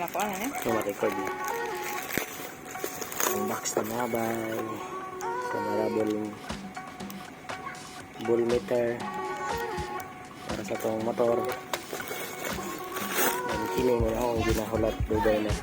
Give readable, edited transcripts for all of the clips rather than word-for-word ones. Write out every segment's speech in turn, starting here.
ako ano eh. Ma-record niya. Ang box na nabay. Sa marabol bull meter para sa itong motor. Kini mo na akong ginahulat dugay na.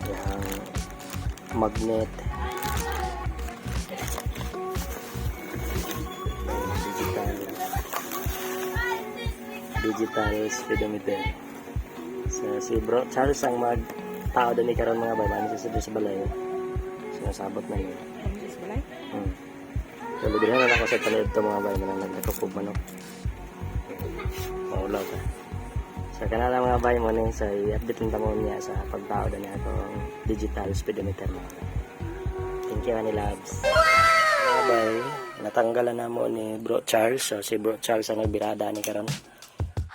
Yang magnet. Digital speedometer. So, si Bro Charles ang mag-tao doon karon mga babae sa balay. Sinasabot na niya. So, lubihan na ako sa talib ito mga babae na nagkakupog manok. Maulaw ka. So, kanala mga babae mo na sa i-update ng tamon niya sa pagtao doon niya itong digital speedometer mo. Thank you, Honey Labs. Mga babae, natanggalan na mo ni Bro Charles. So, si Bro Charles ang nagbirada ni karon.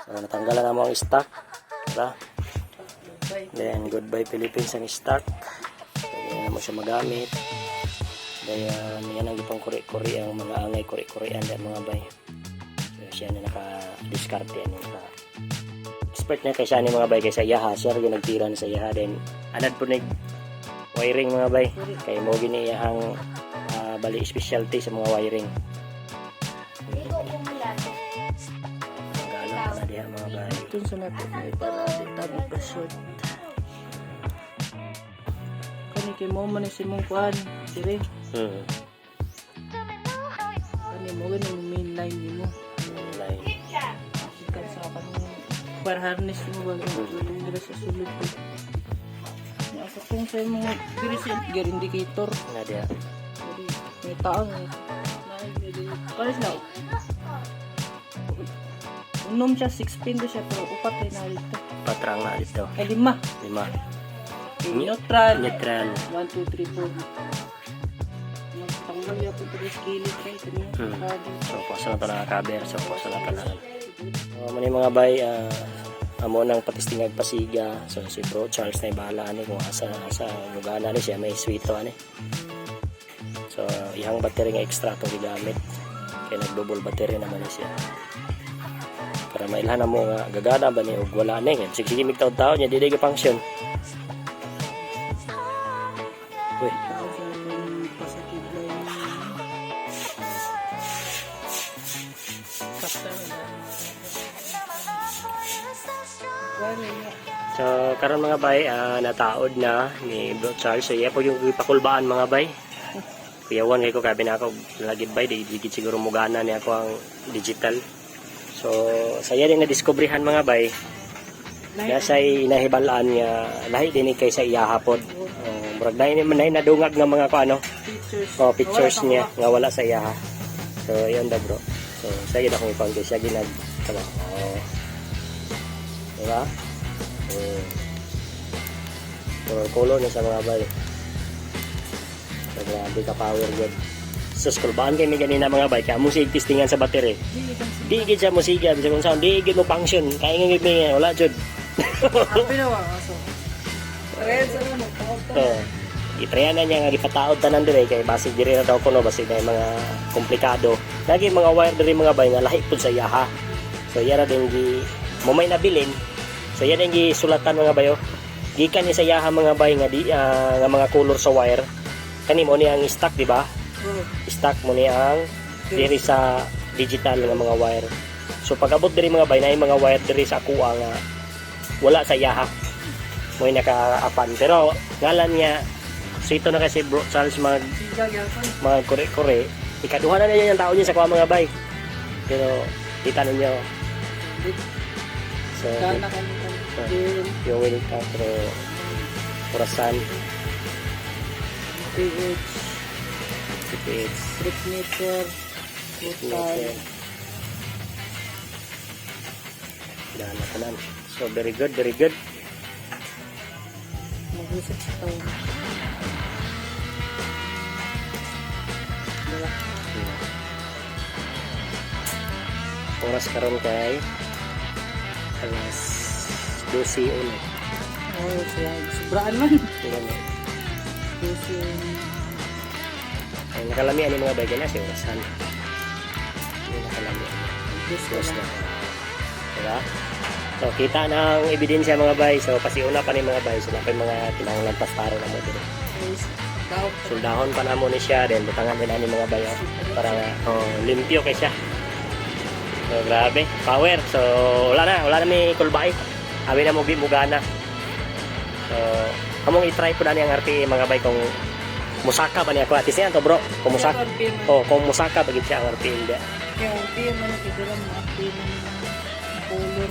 So, natanggalan na mo ang stock. Diba? Then, goodbye Philippines ang stock. Hindi na mo siya magamit. Dahil yan ang ipang kuri-kuri ang mga angay kuri-kurian dan mga bay. So, siya na naka-discard yan. Expert na kay siya ni mga bay kaysa yaha. Siya rin nagtira na sa yaha. Then, anad po wiring mga bay. Kaya mo giniyahang bali specialty sa mga wiring. Mga bay. Ito sa natin ay para ditabi pa short. Kani kay mo man si mong kuan, dire. Kani mo gani mo main line nimo. Line. Ikan sa kanang para harness mo ba dire sa sulod ko. Ni asa kung sa mga dire sa gear indicator Na dia. may taon na pares na. Unom siya 6 pin do siya pero upat ay na dito. Patrang na dito. Ay 5. 5. Neutral. Neutral. 1, 2, 3, 4. Magtanggal niya po ito skillet kayo. So, posa na ito nakakaber. So, posa na ito na. Mani mga bay, amo nang patistingag pasiga. So, si Bro Charles na ibahala ni kung asa lugana ni siya. May sweeto ani. So, ihang battery nga extra itong gigamit. Kaya nag-double battery naman ni siya. Para mailhan mo nga gagana ba ni og wala ni. Sige migtaw-taw niya, di function. Uy. So, karon mga bay, nataod na ni Bro Charles. So, iya po yung ipakulbaan mga bay. Kuyawan kay ko kabi na ako lagid bay, digit siguro mugana ni ako ang digital. So, saya din na-discoveryhan mga bay. Nasa'y inahibalaan nga lahi din kay sa iyahapod. Murag na nadungag nga mga pictures niya nga wala sa iyaha. So, yun da bro. So, saya gina akong ipang kay siya ginag. Diba? So, color na sa mga bay. So, grabe ka power good. So, skulbaan kayo may ganina mga bay. Kaya mo siya testingan sa battery. Di igid siya musiga. Bisa kung saan, di igid mo function. Kaya nga may wala jud. Happy na wa aso. Red sa ano, itrayan na niya nga gipataod tanan dire kay basig dire na daw kuno basig na mga komplikado. Lagi mga wire dire mga bay nga lahi pud sa yaha. So yara din gi mo may nabilin. So yan ang gisulatan mga bayo. Gikan ni sa yaha mga bay nga di nga mga color sa wire. Kani mo ni ang stock di ba? Stock mo ni ang dire sa digital nga mga wire. So pag abot dire mga bay na mga wire dire sa kuha nga wala sa yaha. Mo'y naka-apan. Pero ngalan niya, so ito na kasi Bro Charles mga kore-kore. Ikaduha na niya yung tao niya sa kuha mga bay. Pero kita ninyo. So, fuel 4 orasan. PH. Trip meter. Total. Dahil na kanan. So, very good, very good. Mag-usap sa taon. Oras karon kay alas 12 ulit. Oh, sobraan man. Ganun. 12. Ang nakalami ano mga bagay na si orasan. Yung nakalami. Dos na. Diba? So, kita ng ebidensya mga bay. So, pasiuna pa ni mga bay. So, napay mga tinangulan pastaro na mo dito. Suldahon pa na mo ni siya. Then, butangan din ni mga bay. Para limpyo kay siya. So, grabe. Power. So, wala na may kulbay. Hawi na mo mugana. So, among i-try po na niyang RPA mga bay kung musaka ba niya ko. Atis yan to bro. Kung musaka bagit siya ang RPA hindi. Kaya RPA man ang kidaram na RPA ng color.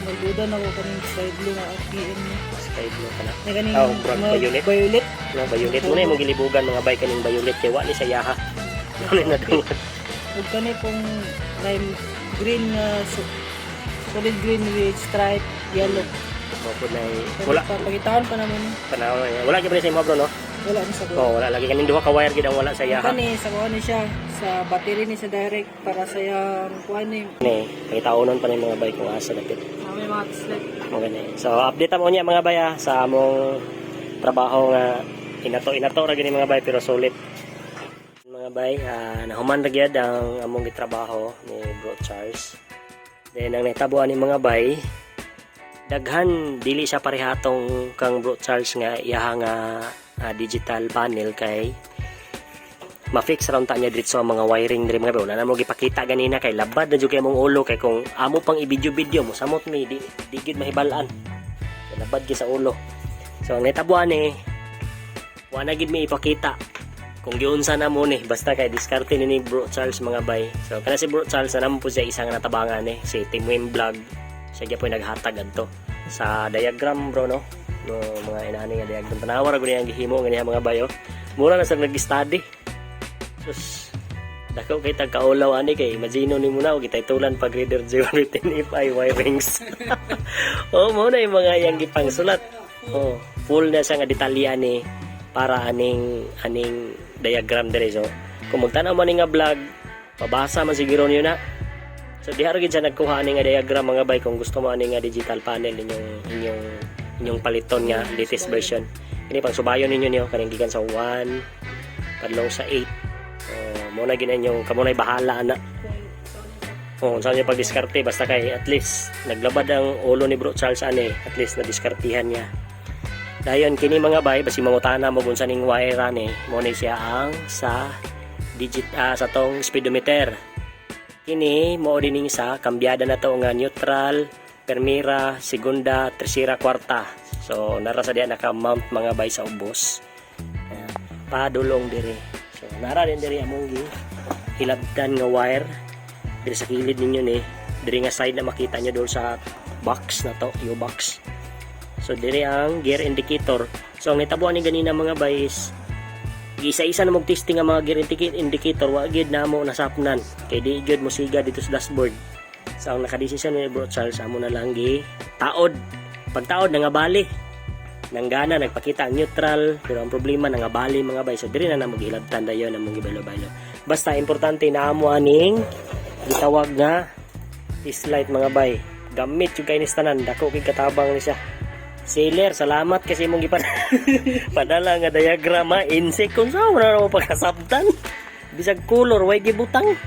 Magduda na ko kanyung sky blue na RPM niya. Sky blue ka na. Kaning violet. Violet. No, violet mo na yung gilibugan mga bay kaning violet kay wali sa yaha. Ano na daw. Ug kani pong lime green na solid green with stripe yellow. Mapod na wala Pagitaan pa naman. panahon niya. Wala gyud sa imo bro no. Wala ni sa Wala lagi kaning duha ka wire gid ang wala sa yaha. Kani sa kuha ni siya sa battery ni sa direct para sa yang kuha ni. Ni, pangitaunon pa ni mga bay kung asa dapit. May mga slip. Mo gani. So update mo niya mga bay sa among trabaho nga inato ra gani mga bay pero solid. Mga bay, nahuman ra gyud ang among gitrabaho ni Bro Charles. Then ang nahitabuan ni mga bay, daghan dili siya parehatong kang Bro Charles nga iyaha nga digital panel kay ma-fix raw ta niya dito ang mga wiring diri mga bay. Wala na mo gipakita ganina kay labad na jud kay mong ulo kay kung amo pang i-video mo samot mi di gid mahibalaan. Kay labad gyud sa ulo. So ang nahitabuan ni wa na gid mi ipakita kung giunsa na mo ni basta kay diskarte ni Bro Charles mga bay. So kana si Bro Charles na po siya isang natabangan ni si Timwin Vlog. Siya gyud po naghatag adto sa diagram bro no. No mga inani nga diagram tanawa ra gud yang gihimo nga mga bayo. Mura na sa nag-study. Sus dako kay tagkaulaw ani kay imagino nimo na og itaytulan pag reader 010 FI wirings. Mo na yung mga yang gipangsulat. Full na siya nga detalya ni para aning diagram dere. So kung magtanaw man nga vlog pabasa man siguro niyo na. So diha ra gid siya nagkuha ani nga diagram mga bay kung gusto mo ani nga digital panel inyong paliton nga latest version. Kini pang subayon ninyo niyo kaning gikan sa 1 padlong sa 8. Mo na gid inyong kamo na bahala ana. Sa niyo pag-diskarte basta kay at least naglabad ang ulo ni Bro Charles ani at least na diskartihan niya. Dayon kini mga bay basi mangutana mo bunsa ning wire ani mo ni siya ang sa sa tong speedometer. Kini mo dining sa kambyada na to nga neutral, primera, segunda, tercera, kwarta. So nara sa diya naka-mount mga bay sa ubos. Padulong diri. So nara din diri among hilabdan nga wire diri sa kilid ninyo ni. Diri nga side na makita nyo doon sa box na to, U-box. So diri ang gear indicator. So ang nitabuan ni ganina mga bay is isa-isa na mag-testing ang mga gear indicator wa gid namo nasapnan kay di gyud mo siga dito sa dashboard. So ang nakadesisyon ni Bro Charles amo na lang gi taod. Pagtaod nangabali. Nanggana nagpakita ang neutral pero ang problema nangabali mga bay. So diri na namo gilabtan dayon among gibalo-balo. Basta importante na amo aning gitawag nga is-light mga bay. Gamit jud kay ni tanan dako kay katabang ni siya. Sailor, salamat kasi mong padala nga diagram ha. Insect kung saan wala naman pagkasabtan. Bisag color, way gibutang.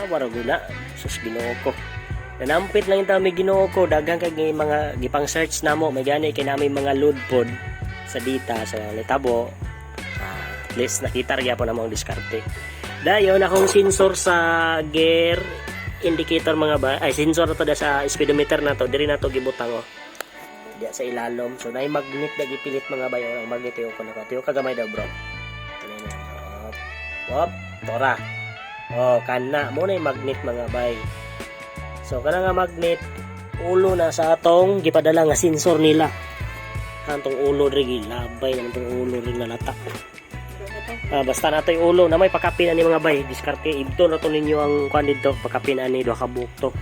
Wala guna. Sus, ginoo ko. Nanampit lang yung may ginoo ko. Dagang kay mga gipang search na mo. May gani kay namin mga load pod sa data. Sa litabo. At least nakita rin po namang diskarte. Dayon, akong sensor sa gear indicator mga ba. Ay, sensor na to sa speedometer na to. Diri na to gibutang o. Diya sa ilalom. So, na magnet na gipilit mga bayo. Ang magnet yung ko na tiyo kagamay daw bro. Wop, tora. Kana. Muna yung magnet mga bay. So, kana nga magnet, ulo na sa atong gipadala nga sensor nila. Kantong ulo rin, labay naman itong ulo rin nalata. Basta na ito yung ulo na may pakapin ani mga bay. Diskarte, ibto na ito ninyo ang kuhan dito. Pakapin ani, doha kabuk to.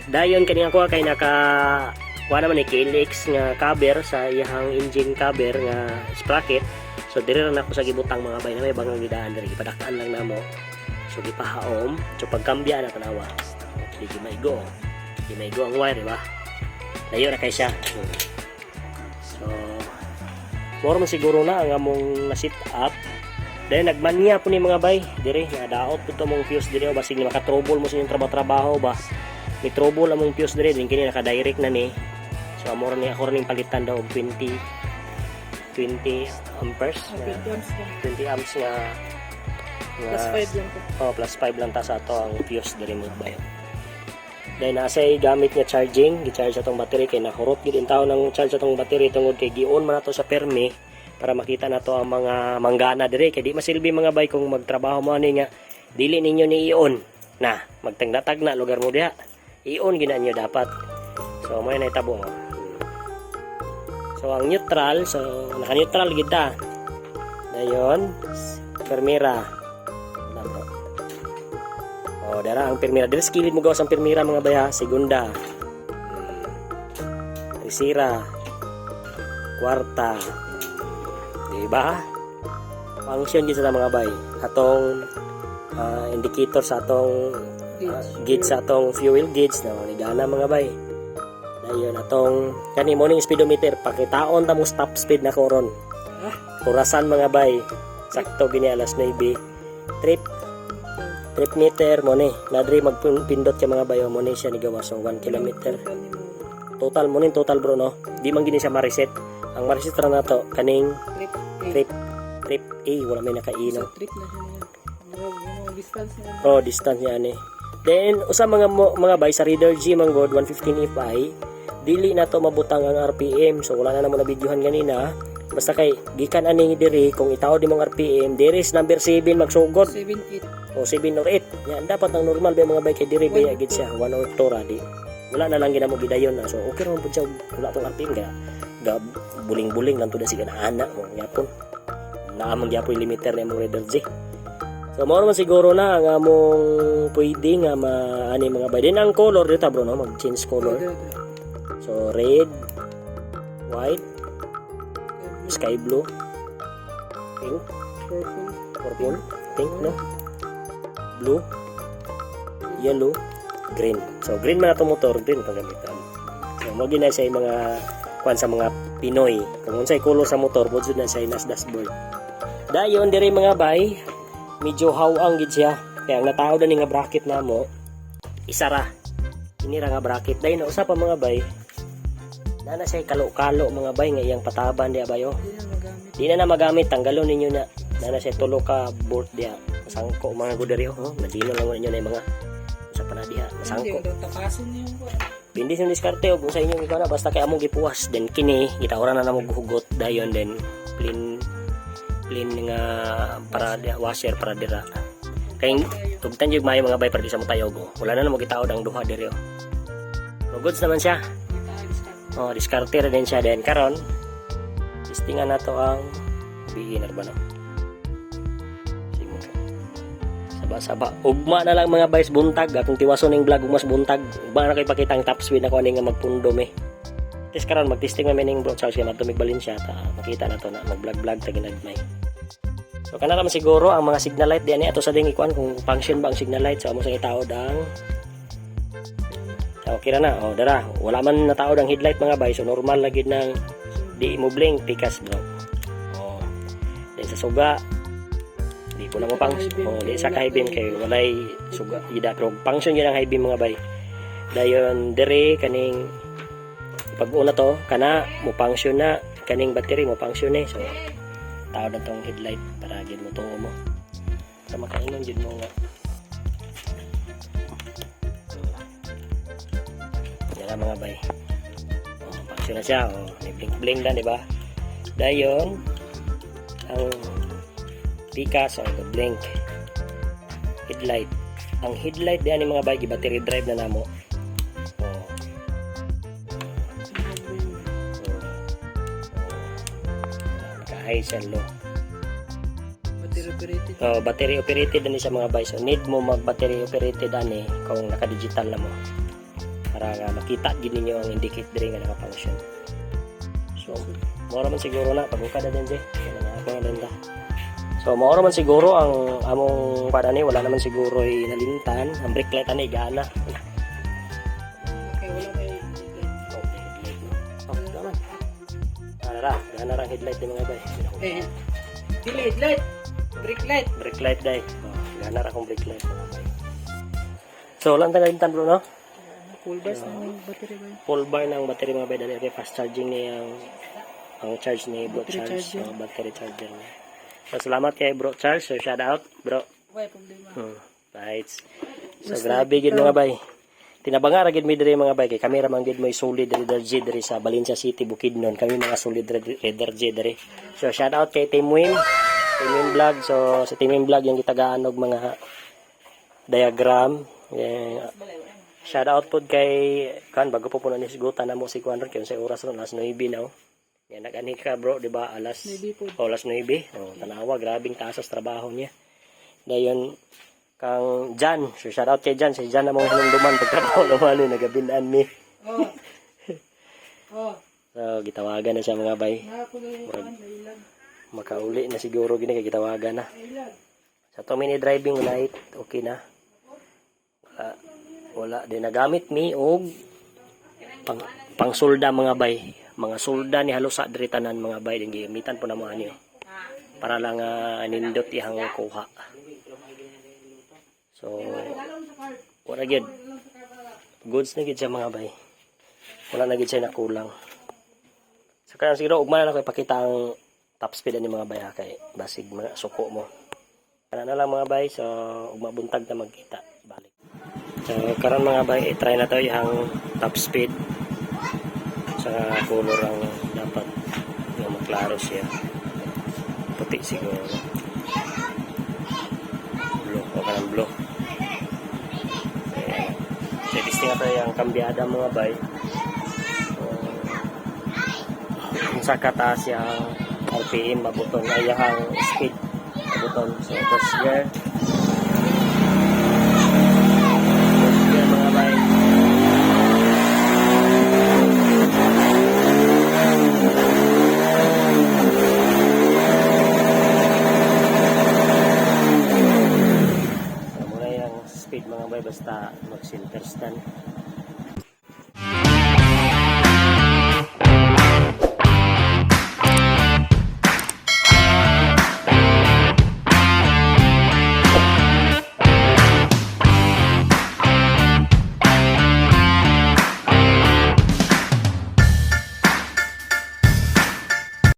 Dayon, kanina ko kay naka wala naman ni KLX nga cover sa iyang engine cover nga sprocket. So dire na ako sa gibutang mga bay na may bangang gidaan diri gipadakaan lang namo. So gipahaom, so pagkambya na tanawa. Okay, gimaigo ang wire, di ba? Dayo na kay siya. So more man siguro na ang among na sit up Dahil nagmanya po ni mga bay, dire nadaot po to mong fuse dire basig ni maka-trouble mo sa inyong trabaho ba. May trouble among fuse dire din kini naka-direct na ni. So amo ni ako rin palitan daw og 20 amperes. 20 amps nga Plus 5 lang po. Oh, plus 5 lang ta sa ato ang fuse dire mga bay. Dahil nasa'y gamit niya charging, gi-charge atong battery kay nahurot gid in taon ng charge atong battery tungod kay gi-on man nato sa permi para makita nato ang mga manggana dire kay di masilbi mga bay kung magtrabaho mo ani nga dili ninyo ni i-on na magtagna-tag na lugar mo diha. I-on gina niyo dapat. So mo na itabo. So ang neutral, so naka-neutral gid ta. Dayon, permira. O, dara ang permira. Dira skilid mo gawas ang permira mga baya. Segunda. Tercera. Kwarta. Diba? Function din sa mga bay. Atong indicator sa atong gauge sa atong fuel gauge. No? Ligana mga bay. Dayon atong kani morning speedometer. Pakitaon ta mo stop speed na koron. Kurasan mga bay. Sakto gini alas 9. Trip meter mo ni nadri magpindot ka mga bayo mo ni siya ni gawas so 1 kilometer total mo ni total bro no di man gini siya ma-reset ang ma-reset ra nato kaning trip A wala may naka-I no Trip na siya niya. Distance niya. oh distance niya ni then usa mga bay sa Reader G man god 115 FI dili na to mabutang ang RPM so wala na namo na videohan ganina basta kay gikan ani diri kung itaw di mong RPM there is number 7 magsugod 7-8. o 7 or 8 yan dapat ang normal ba mga bike kay diri ba gid siya 1 or 2 radi wala na lang ginamo gidayon na so okay ra pud siya wala tong RPM ga buling-buling lang to da siga na ana mo yapon naamang gyapon limiter na imong Reader G so mao man siguro na ang among pwede nga ani mga bike din ang color dito bro no mag change color so red white sky blue pink purple pink no blue, yellow, green. So green man ato motor din pagamitan. So mo gina say mga kwan sa mga Pinoy. Kung unsay color sa motor, mo jud na say nas dashboard. Dayon diri mga bay, medyo hawang gid siya. Kaya ang natao ni nga bracket namo isara. Ini ra nga bracket dai na usa pa mga bay. Nana say kalo-kalo mga bay nga iyang pataban diya bayo. Di na magamit tanggalon ninyo na. Nana say tulo ka bolt diya. Masangko mga guderyo madino lang ninyo na yung mga sa panadiha masangko bindi sa diskarte og sa inyo ikaw na basta kay among gipuwas then kini gitawran na namo guhugot dayon then clean nga para washer para dira kay tugtan jud maayo mga bay para di sa mo tayog wala na namo gitaod ang duha diri goods naman siya diskarte ra din siya then karon testingan nato ang beginner ba no saba ugma na lang mga boys buntag akong tiwason ning vlog mas buntag ugma na kay pakita ang top speed na ko ani nga magpundom tes karon magtesting man ning bro charge kay matumig balin siya ta makita na to na mag-vlog ta ginagmay so kana naman siguro ang mga signal light diani ato sa ding ikuan kung function ba ang signal light so amo sa itaod ang okay ra na dara wala man nataod ang headlight mga boys so normal lagi nang di mo blink pikas bro then sa suga di ko na mo pang di sa high beam kay walay suga ida pero function gyud ang high beam mga bay dayon dire kaning pag una to kana mo function na kaning battery mo function so tao na tong headlight para gid mo tungo mo para makainon jud mo nga yan mga bay function na siya may blink blink lang di ba dayon ang pikas o blink headlight ang headlight diyan mga bay battery drive na namo naka-high siya low battery operated ani sa mga bay so need mo mag battery operated ani kung naka-digital na mo para makita gid ninyo ang indicate diri nga naka-function so mora man siguro na pagukada din di ako na rinda. So mao man siguro ang among padani wala naman siguro nalimtan ang brake light ani gana. Okay, wala kay naman. Ara, gana ra headlight ni mga bay. dili headlight. Brake light. Brake light day. Oh, ganar akong brake light mga bay. So, lang tagalintan bro, no? Full gas na yung battery ba? Full bar ng battery mga bay. Dali, okay, fast charging niya ang charge ni Bro Battery Charles. charger. So, battery charger niya. So, salamat kay Bro Charles. So, shout out, bro. Wala problema. Right. So, Basta grabe gid ikaw- mga bay. Tinabanga ra gid mi diri mga bay kay kamera man gid mo solid diri sa Valencia City Bukidnon. Kami mga solid Raider J diri. So, shout out kay Team Win. Team Win Vlog. So, sa Team Win Vlog yung gitagaan og mga diagram. Yeah. Shout out po kay kan bago po puno ni sigutan na mo si Kuan kay unsay oras ron alas 9 now. Yan nag-ani ka bro, di ba? Alas 9 po. alas 9. Oh, tanawa grabing taas sa trabaho niya. Dayon kang Jan. So shout out kay Jan. Si Jan na mong hinumduman pagtrabaho naman ni nagabinan mi. Oh. Oh. So gitawagan na siya mga bay. Nakapulo yung ilag. Makauli na siguro gini kay gitawagan na. Ilag. Sa 2 minute driving light, okay na. Wala din nagamit mi og pang solda mga bay. Mga solda ni halos sa diri tanan mga bay din gimitan po na mo ani. Para lang nindot ihang kuha. So wala gid. Goods na gid siya mga bay. Wala na gid siya nakulang. So kaya siguro ugma na ko ipakita ang top speed ani mga bay ha, kay basig mga suko mo. Kana na lang mga bay, so ugma buntag na magkita balik. So karon mga bay, try na to yung top speed. Sa color ang dapat yung maklaro siya. Puti siguro. Blue, o kanang blue. So testing na to yung kambyada mga bay. Kung sa kataas yung RPM mabuton ay yung speed mabuton. So first gear. First gear mga bay. So muna yung speed mga bay basta mag-center stand.